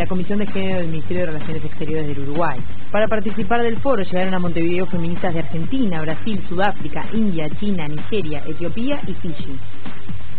la Comisión de Género del Ministerio de Relaciones Exteriores del Uruguay. Para participar del foro llegaron a Montevideo feministas de Argentina, Brasil, Sudáfrica, India, China, Nigeria, Etiopía y Fiji.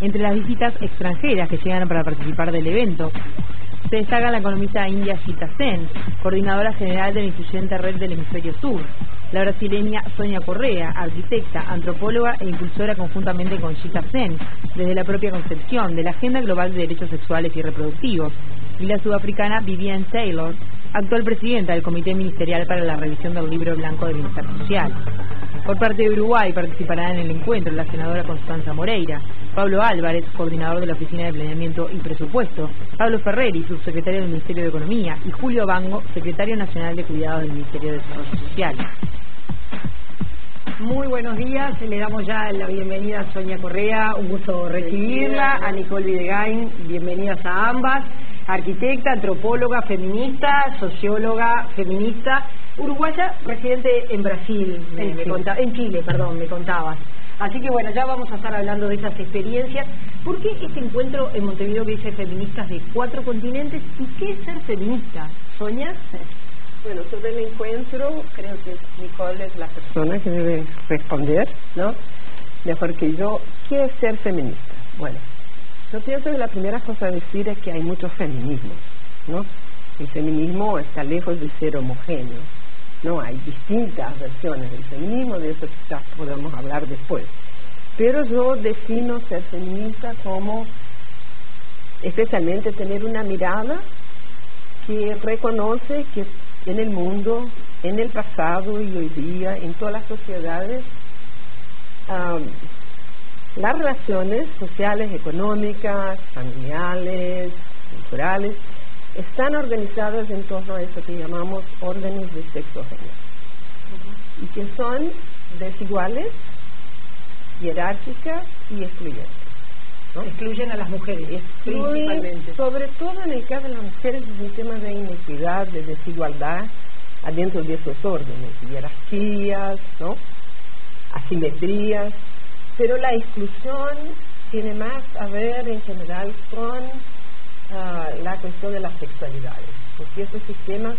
Entre las visitas extranjeras que llegaron para participar del evento, se destaca la economista india Gita Sen, coordinadora general de la influyente red del Hemisferio Sur, la brasileña Sonia Correa, arquitecta, antropóloga e impulsora conjuntamente con Gita Sen, desde la propia concepción de la Agenda Global de Derechos Sexuales y Reproductivos, y la sudafricana Vivienne Taylor, actual presidenta del Comité Ministerial para la Revisión del Libro Blanco de Bienestar Social. Por parte de Uruguay participarán en el encuentro la senadora Constanza Moreira, Pablo Álvarez, coordinador de la Oficina de Planeamiento y Presupuesto, Pablo Ferreri, subsecretario del Ministerio de Economía, y Julio Bango, secretario nacional de Cuidados del Ministerio de Desarrollo Social. Muy buenos días, le damos ya la bienvenida a Sonia Correa, un gusto recibirla, a Nicole Videgain, bienvenidas a ambas, arquitecta, antropóloga, feminista, socióloga, feminista, uruguaya, residente en Brasil, en Chile, me contabas. Así que bueno, ya vamos a estar hablando de esas experiencias. ¿Por qué este encuentro en Montevideo que dice feministas de 4 continentes? ¿Y qué es ser feminista? ¿Sonia? Bueno, sobre el encuentro, creo que Nicole es la persona que debe responder, ¿no? Mejor que yo. ¿Qué es ser feminista? Bueno, yo pienso que la primera cosa a decir es que hay muchos feminismos, ¿no? El feminismo está lejos de ser homogéneo, ¿no? Hay distintas versiones del feminismo, de eso quizás podemos hablar después. Pero yo defino ser feminista como especialmente tener una mirada que reconoce que en el mundo, en el pasado y hoy día, en todas las sociedades, las relaciones sociales, económicas, familiares, culturales, están organizadas en torno a eso que llamamos órdenes de sexo-género, y que son desiguales, jerárquicas y excluyentes, ¿no? Excluyen a las mujeres, principalmente. Sobre todo en el caso de las mujeres es un tema de inequidad, de desigualdad adentro de esos órdenes, jerarquías, ¿no? Asimetrías, pero la exclusión tiene más a ver en general con la cuestión de las sexualidades, porque esos sistemas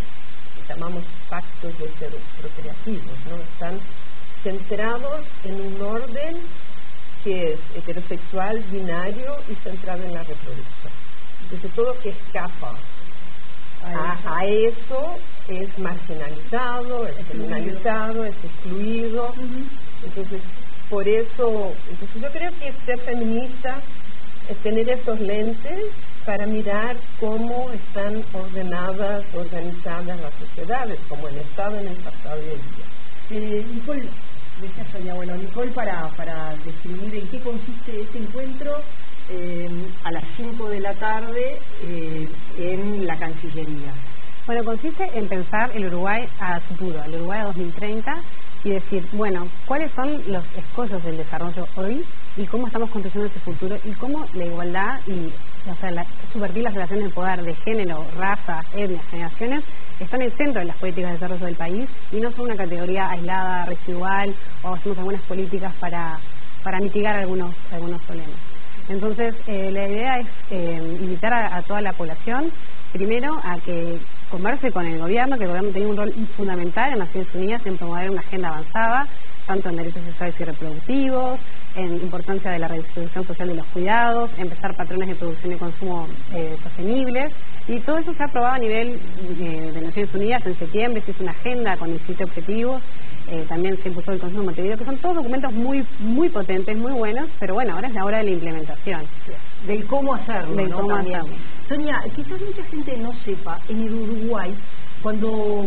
que llamamos pactos de procreativos, ¿no? Están centrados en un orden que es heterosexual, binario y centrado en la reproducción. Entonces todo que escapa a eso es marginalizado, es criminalizado, es excluido. Entonces por eso, yo creo que ser feminista es tener esos lentes para mirar cómo están organizadas las sociedades, como el Estado en el pasado y el día. Nicole, decía Sonia, bueno, Nicole, para describir en qué consiste este encuentro, a las 5 de la tarde en la Cancillería. Bueno, consiste en pensar el Uruguay a futuro, el Uruguay a 2030, y decir, bueno, ¿cuáles son los escollos del desarrollo hoy y cómo estamos construyendo ese futuro y cómo la igualdad y subvertir las relaciones de poder de género, raza, etnias, generaciones están en el centro de las políticas de desarrollo del país y no son una categoría aislada, residual, o hacemos algunas políticas para mitigar algunos problemas? Entonces, la idea es invitar a toda la población, primero, a que converse con el gobierno, que el gobierno tiene un rol fundamental en Naciones Unidas en promover una agenda avanzada, tanto en derechos sexuales y reproductivos, en importancia de la redistribución social de los cuidados, empezar patrones de producción y consumo sostenibles, y todo eso se ha aprobado a nivel de Naciones Unidas en septiembre. Se hizo una agenda con 17 objetivos, también se impulsó el Consejo de Montevideo, que son todos documentos muy potentes, muy buenos, pero bueno, ahora es la hora de la implementación. Del cómo hacerlo, del cómo hacerlo. Sonia, quizás mucha gente no sepa, en el Uruguay, cuando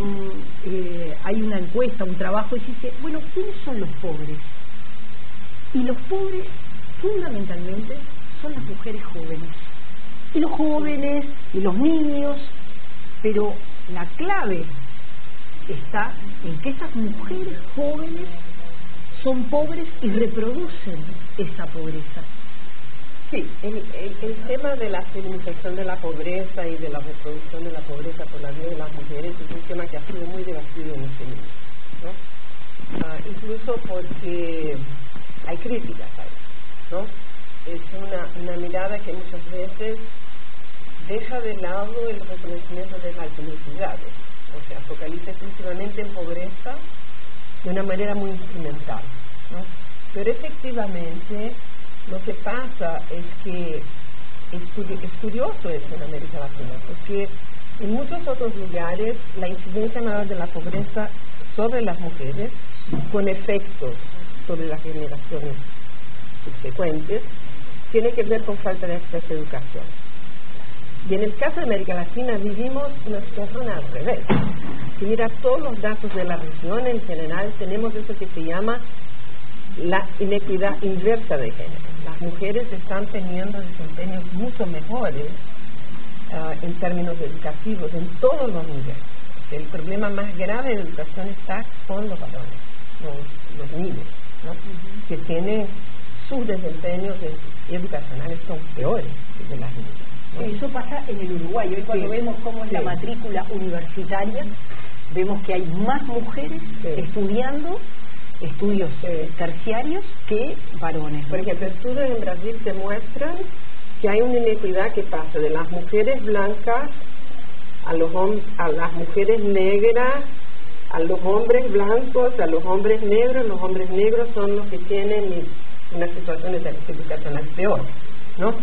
hay una encuesta, un trabajo, y se dice, bueno, ¿quiénes son los pobres? Y los pobres, fundamentalmente, son las mujeres jóvenes. Y los jóvenes, y los niños, pero la clave está en que esas mujeres jóvenes son pobres y reproducen esa pobreza. Sí, el tema de la feminización de la pobreza y de la reproducción de la pobreza por la vía de las mujeres es un tema que ha sido muy debatido en el feminismo, ¿no? Incluso porque hay críticas a eso, ¿no? Es una mirada que muchas veces deja de lado el reconocimiento de las inequidades, o sea, focaliza exclusivamente en pobreza de una manera muy instrumental, ¿no? Pero efectivamente lo que pasa es que es curioso eso en América Latina, porque en muchos otros lugares la incidencia mayor de la pobreza sobre las mujeres, con efectos sobre las generaciones subsecuentes, tiene que ver con falta de acceso a educación. Y en el caso de América Latina vivimos una situación al revés. Si mira todos los datos de la región en general, tenemos eso que se llama la inequidad inversa de género. Las mujeres están teniendo desempeños mucho mejores en términos educativos en todos los niveles. El problema más grave de educación está con los varones, los niños, ¿no? Que tienen sus desempeños educacionales son peores que de las niñas, ¿no? Eso pasa en el Uruguay. Hoy cuando vemos cómo es la matrícula universitaria, vemos que hay más mujeres estudiando estudios terciarios que varones, ¿no? Por ejemplo, estudios en Brasil te muestran que hay una inequidad que pasa de las mujeres blancas a las mujeres negras, a los hombres blancos, a los hombres negros. Los hombres negros son los que tienen una situación educacional peor, ¿no?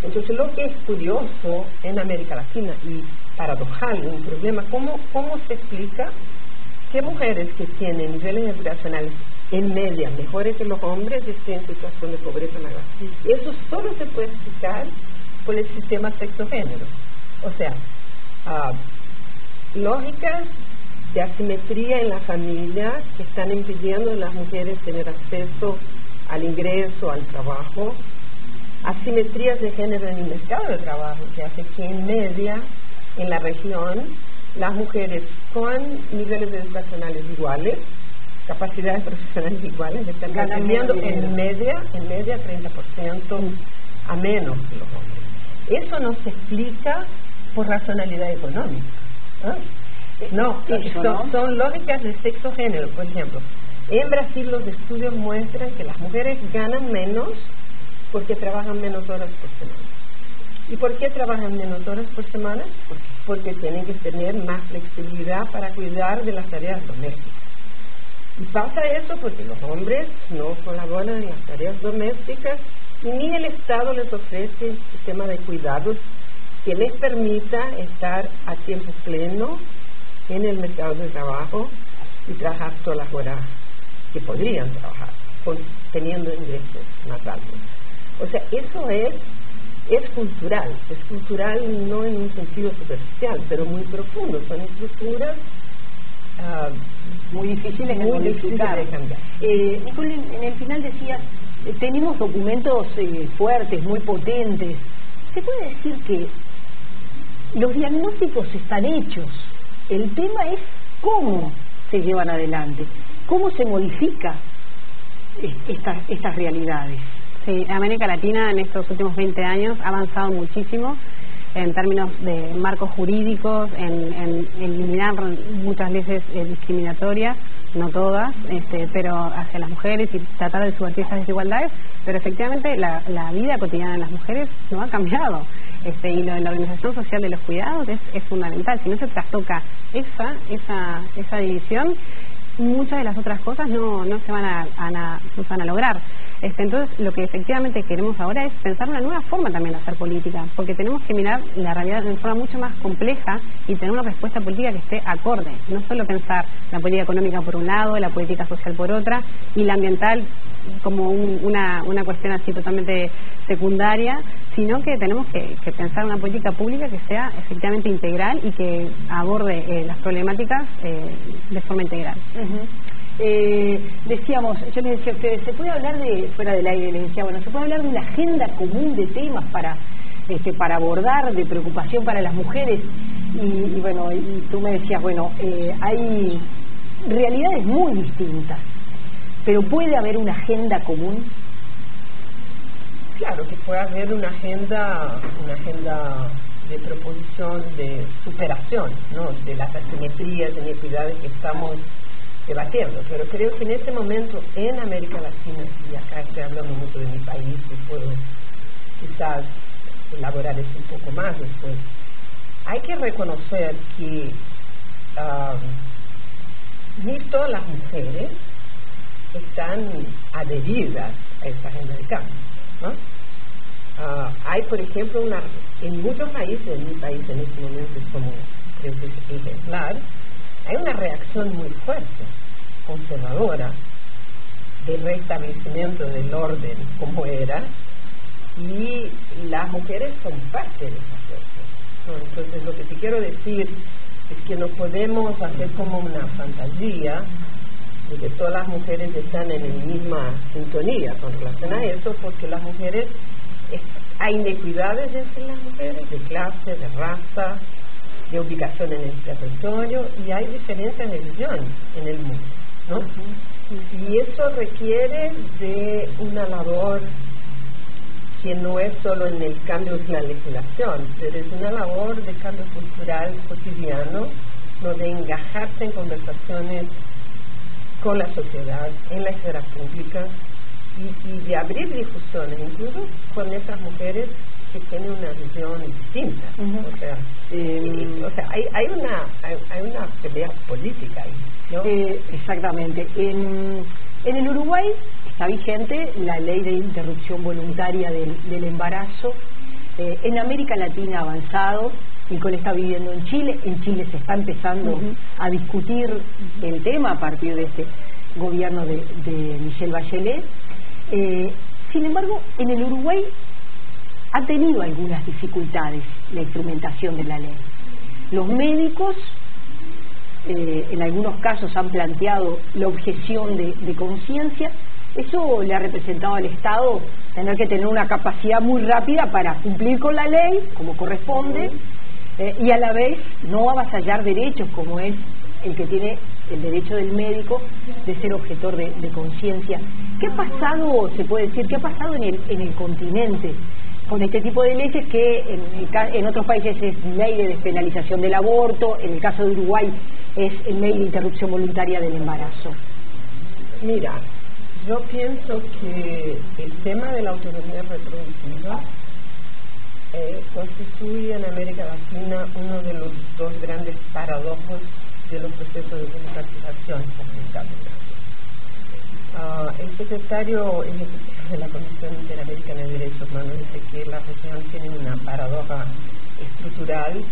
Entonces lo que es curioso en América Latina y paradojal, un problema, ¿cómo se explica que mujeres que tienen niveles educacionales en media mejores que los hombres estén en situación de pobreza mayor? Eso solo se puede explicar por el sistema sexo-género. O sea, lógicas de asimetría en la familia que están impidiendo a las mujeres tener acceso al ingreso, al trabajo, asimetrías de género en el mercado de trabajo que hace que en media en la región las mujeres con niveles educacionales iguales, capacidades profesionales iguales, están ganando en media 30% a menos que los hombres. Eso no se explica por racionalidad económica, ¿no? Son lógicas de sexo-género. Por ejemplo, en Brasil los estudios muestran que las mujeres ganan menos porque trabajan menos horas por semana. ¿Y por qué trabajan menos horas por semana? Porque tienen que tener más flexibilidad para cuidar de las tareas domésticas. Y pasa eso porque los hombres no colaboran en las tareas domésticas ni el Estado les ofrece un sistema de cuidados que les permita estar a tiempo pleno en el mercado de trabajo y trabajar todas las horas que podrían trabajar, teniendo ingresos más altos. O sea, eso es cultural no en un sentido superficial, pero muy profundo. Son estructuras muy difíciles de cambiar. Nicole, en el final decías, tenemos documentos fuertes, muy potentes. ¿Se puede decir que los diagnósticos están hechos? El tema es cómo se llevan adelante, cómo se modifica estas realidades. Sí, América Latina en estos últimos 20 años ha avanzado muchísimo en términos de marcos jurídicos, en eliminar muchas leyes discriminatorias, no todas, pero hacia las mujeres y tratar de subvertir esas desigualdades, pero efectivamente la vida cotidiana de las mujeres no ha cambiado. Y lo de la Organización Social de los Cuidados es fundamental. Si no se trastoca esa división, muchas de las otras cosas no se van a lograr. Entonces, lo que efectivamente queremos ahora es pensar una nueva forma también de hacer política, porque tenemos que mirar la realidad de una forma mucho más compleja y tener una respuesta política que esté acorde. No solo pensar la política económica por un lado, la política social por otra, y la ambiental como una cuestión así totalmente secundaria, sino que tenemos que pensar una política pública que sea efectivamente integral y que aborde las problemáticas de forma integral. Decíamos, yo les decía a ustedes, se puede hablar fuera del aire, les decía, se puede hablar de una agenda común de temas para abordar, de preocupación para las mujeres, y tú me decías, hay realidades muy distintas, pero ¿puede haber una agenda común? Claro que puede haber una agenda de proposición, de superación, ¿no?, de las asimetrías, de inequidades que estamos debatiendo, pero creo que en este momento en América Latina, y acá estoy hablando mucho de mi país, y puedo quizás elaborar eso un poco más después. Hay que reconocer que ni todas las mujeres están adheridas a esta agenda de cambio, ¿no? Hay, por ejemplo, en muchos países, en mi país en este momento es como creo que es ejemplar, hay una reacción muy fuerte, conservadora, del restablecimiento del orden como era, y las mujeres son parte de esa fuerza, ¿no? Entonces lo que te quiero decir es que no podemos hacer como una fantasía de que todas las mujeres están en la misma sintonía con relación a eso, porque las mujeres, hay inequidades entre las mujeres, de clase, de raza, de ubicación en el territorio, y hay diferencias de visión en el mundo, ¿no? Y eso requiere de una labor que no es solo en el cambio de la legislación, pero es una labor de cambio cultural cotidiano, ¿no? De engajarse en conversaciones con la sociedad, en la esfera pública, y de abrir discusiones, incluso con esas mujeres que tienen una visión distinta. O sea, hay una pelea política ahí, ¿no? Exactamente. En el Uruguay está vigente la ley de interrupción voluntaria del embarazo. En América Latina ha avanzado. Nicole está viviendo en Chile. En Chile se está empezando a discutir el tema a partir de este gobierno de Michelle Bachelet. Sin embargo, en el Uruguay ha tenido algunas dificultades la instrumentación de la ley. Los médicos en algunos casos han planteado la objeción de conciencia. Eso le ha representado al Estado tener que tener una capacidad muy rápida para cumplir con la ley como corresponde, y a la vez no avasallar derechos como es el que tiene el derecho del médico de ser objetor de conciencia. ¿Qué ha pasado, se puede decir, qué ha pasado en el continente con este tipo de leyes que en otros países es ley de despenalización del aborto, en el caso de Uruguay es ley de interrupción voluntaria del embarazo? Mira, yo pienso que el tema de la autonomía reproductiva constituye en América Latina uno de los dos grandes paradojas de los procesos de democratización el secretario ejecutivo de la Comisión Interamericana de Derechos Humanos dice que la región tiene una paradoja estructural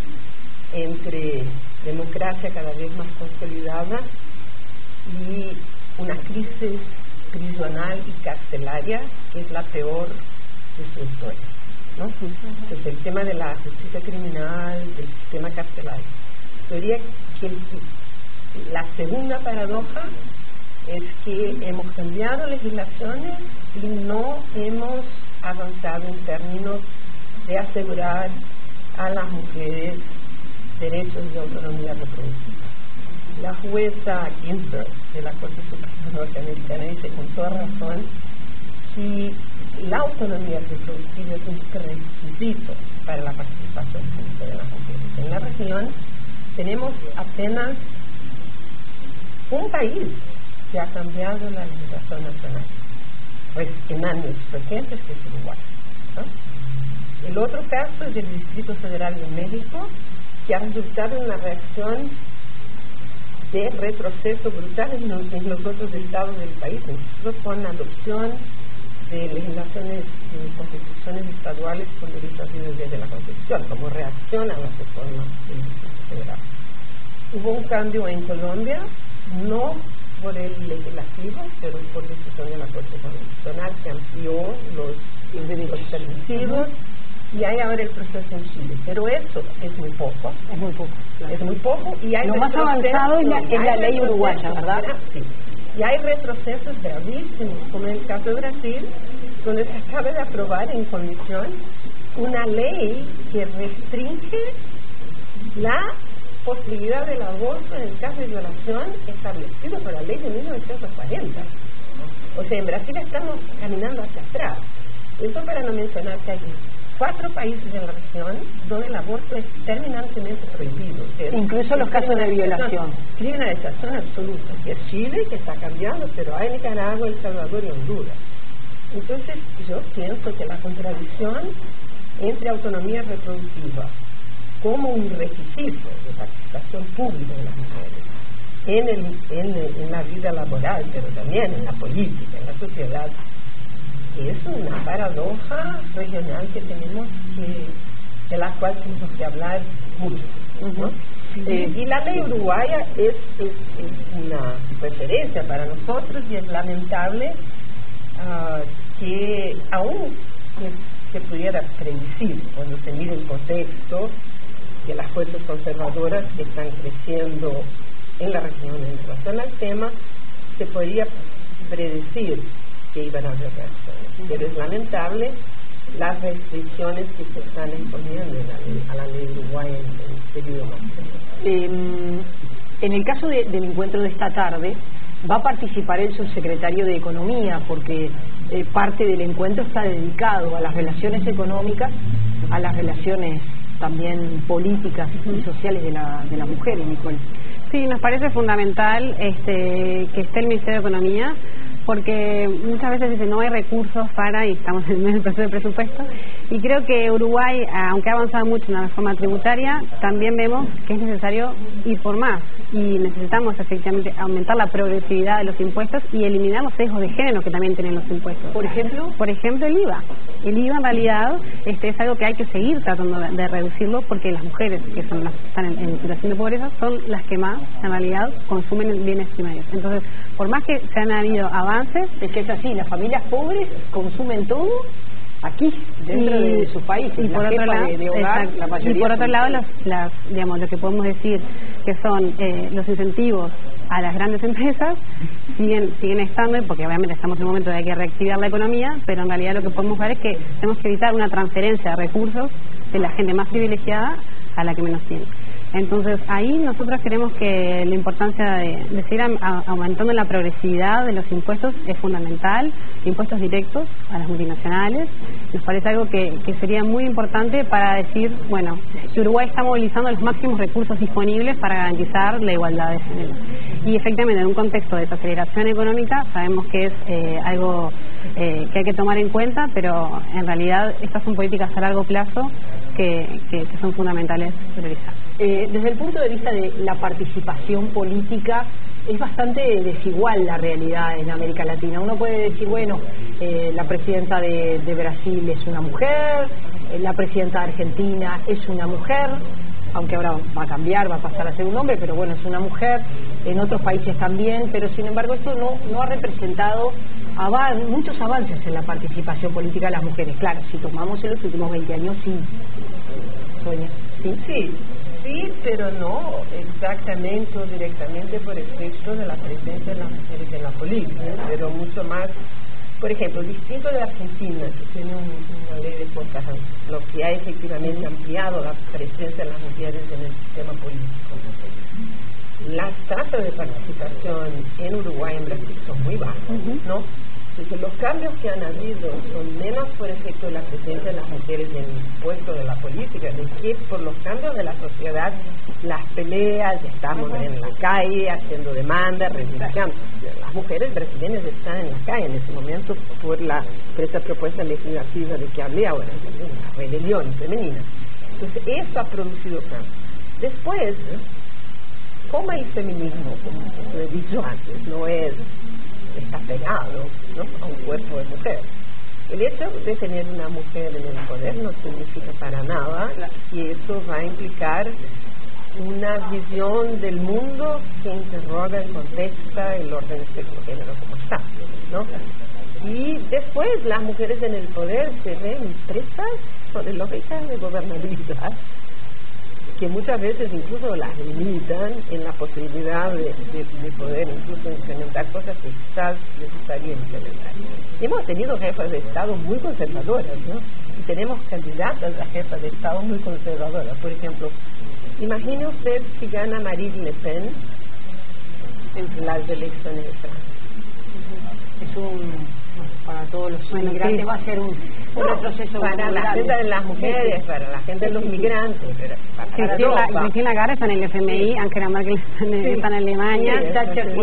entre democracia cada vez más consolidada y una crisis prisional y carcelaria que es la peor de su historia, ¿no? Entonces el tema de la justicia criminal, del sistema carcelario. Yo diría que la segunda paradoja es que hemos cambiado legislaciones y no hemos avanzado en términos de asegurar a las mujeres derechos de autonomía reproductiva. La jueza Ginsburg de la Corte Suprema norteamericana dice con toda razón que la autonomía reproductiva es un requisito para la participación pública de las mujeres. En la región tenemos apenas un país que ha cambiado la legislación nacional, pues en años recientes, que es Uruguay, ¿no? El otro caso es del Distrito Federal de México, que ha resultado en una reacción de retroceso brutal en los otros estados del país, incluso con la adopción de legislaciones de constituciones estaduales con derecho a vivir desde la Constitución, como reacción a las reformas del Distrito Federal. Hubo un cambio en Colombia, no por el legislativo, pero por decisión de la Corte Constitucional, que amplió los derechos permitidos, y hay ahora el proceso en Chile. Pero eso es muy poco. Es muy poco. Claro. Es muy poco. Y hay lo más avanzado es la ley uruguaya, ¿verdad? Sí. Y hay retrocesos gravísimos, como en el caso de Brasil, donde se acaba de aprobar en comisión una ley que restringe la posibilidad del aborto en el caso de violación establecido por la ley de 1940. O sea, en Brasil estamos caminando hacia atrás. Eso para no mencionar que hay 4 países en la región donde el aborto es terminantemente prohibido. Incluso los casos de violación. Criminalización absoluta. Que es Chile, que está cambiando, pero hay Nicaragua, El Salvador y Honduras. Entonces, yo pienso que la contradicción entre autonomía reproductiva como un requisito de participación pública de las mujeres en la vida laboral, pero también en la política, en la sociedad, es una paradoja regional que tenemos de la cual tenemos que hablar mucho, ¿no? Y la ley uruguaya es una referencia para nosotros, y es lamentable que aún se pudiera predecir, cuando se mira el contexto, que las fuerzas conservadoras que están creciendo en la región en relación al tema, se podría predecir que iban a haber reacciones. Pero es lamentable las restricciones que se están imponiendo a la ley uruguaya en este periodo. En el caso del encuentro de esta tarde, va a participar el subsecretario de Economía, porque parte del encuentro está dedicado a las relaciones económicas, a las relaciones también políticas y sociales de la mujer, Nicole. Sí, nos parece fundamental que esté el Ministerio de Economía, porque muchas veces dicen no hay recursos para, y estamos en el proceso de presupuesto, y creo que Uruguay, aunque ha avanzado mucho en la reforma tributaria, también vemos que es necesario ir por más, y necesitamos efectivamente aumentar la progresividad de los impuestos y eliminar los sesgos de género que también tienen los impuestos. Por ejemplo, el IVA. El IVA en realidad es algo que hay que seguir tratando de reducirlo, porque las mujeres que son las que están en situación de pobreza son las que más en realidad consumen bienes primarios. Entonces, por más que se han habido avances, es que es así, las familias pobres consumen todo aquí, dentro de sus países, y por otro lado, de hogar, la mayoría. Y por otro lado, digamos, lo que podemos decir que son los incentivos a las grandes empresas siguen estando, porque obviamente estamos en un momento de hay que reactivar la economía, pero en realidad lo que podemos ver es que tenemos que evitar una transferencia de recursos de la gente más privilegiada a la que menos tiene. Entonces ahí nosotros creemos que la importancia de seguir aumentando la progresividad de los impuestos es fundamental, impuestos directos a las multinacionales. Nos parece algo que sería muy importante para decir, bueno, que Uruguay está movilizando los máximos recursos disponibles para garantizar la igualdad de género. Y efectivamente, en un contexto de desaceleración económica, sabemos que es algo que hay que tomar en cuenta, pero en realidad estas son políticas a largo plazo que son fundamentales priorizar. Desde el punto de vista de la participación política, es bastante desigual la realidad en América Latina. Uno puede decir, bueno, la presidenta de Brasil es una mujer, la presidenta de Argentina es una mujer, aunque ahora va a cambiar, va a pasar a ser un hombre, pero bueno, es una mujer, en otros países también, pero sin embargo esto no ha representado muchos avances en la participación política de las mujeres. Claro, si tomamos en los últimos 20 años, sí. Sonia, sí, pero no exactamente o directamente por efecto de la presencia de las mujeres en la política, pero mucho más. Por ejemplo, distinto de Argentina, que tiene una ley de cuotas, lo que ha efectivamente ampliado la presencia de las mujeres en el sistema político. Las tasas de participación en Uruguay y en Brasil son muy bajas, ¿no? Entonces, los cambios que han habido son menos por efecto de la presencia de las mujeres en el puesto de la política, de que por los cambios de la sociedad, las peleas, estamos en la calle haciendo demandas, reivindicando. Las mujeres brasileñas están en la calle en este momento por esta propuesta legislativa de que hablé ahora, una rebelión femenina. Entonces, eso ha producido cambios. Después, como el feminismo, como se dicho antes, no está pegado, ¿no?, a un cuerpo de mujer. El hecho de tener una mujer en el poder no significa para nada que eso va a implicar una visión del mundo que interroga y contexta el orden sexo-género como está, ¿no? Y después las mujeres en el poder se ven presas sobre lógicas de gobernabilidad que muchas veces incluso las limitan en la posibilidad de poder incluso implementar cosas que quizás les gustaría implementar. Y hemos tenido jefas de Estado muy conservadoras, ¿no? Y tenemos candidatas a jefas de Estado muy conservadoras. Por ejemplo, imagine usted si gana Marine Le Pen en las elecciones de Francia. para todos los inmigrantes va a ser un retroceso para la gente de las mujeres, para la gente de los migrantes, Cristina Lagarde está en el FMI, Angela Merkel está en Alemania,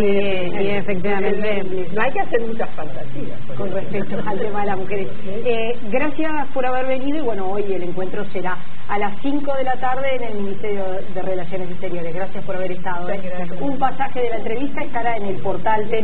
y efectivamente no hay que hacer muchas fantasías con respecto al tema de las mujeres. Gracias por haber venido, y bueno, hoy el encuentro será a las 5 de la tarde en el Ministerio de Relaciones Exteriores. Gracias por haber estado. Un pasaje de la entrevista estará en el portal TN.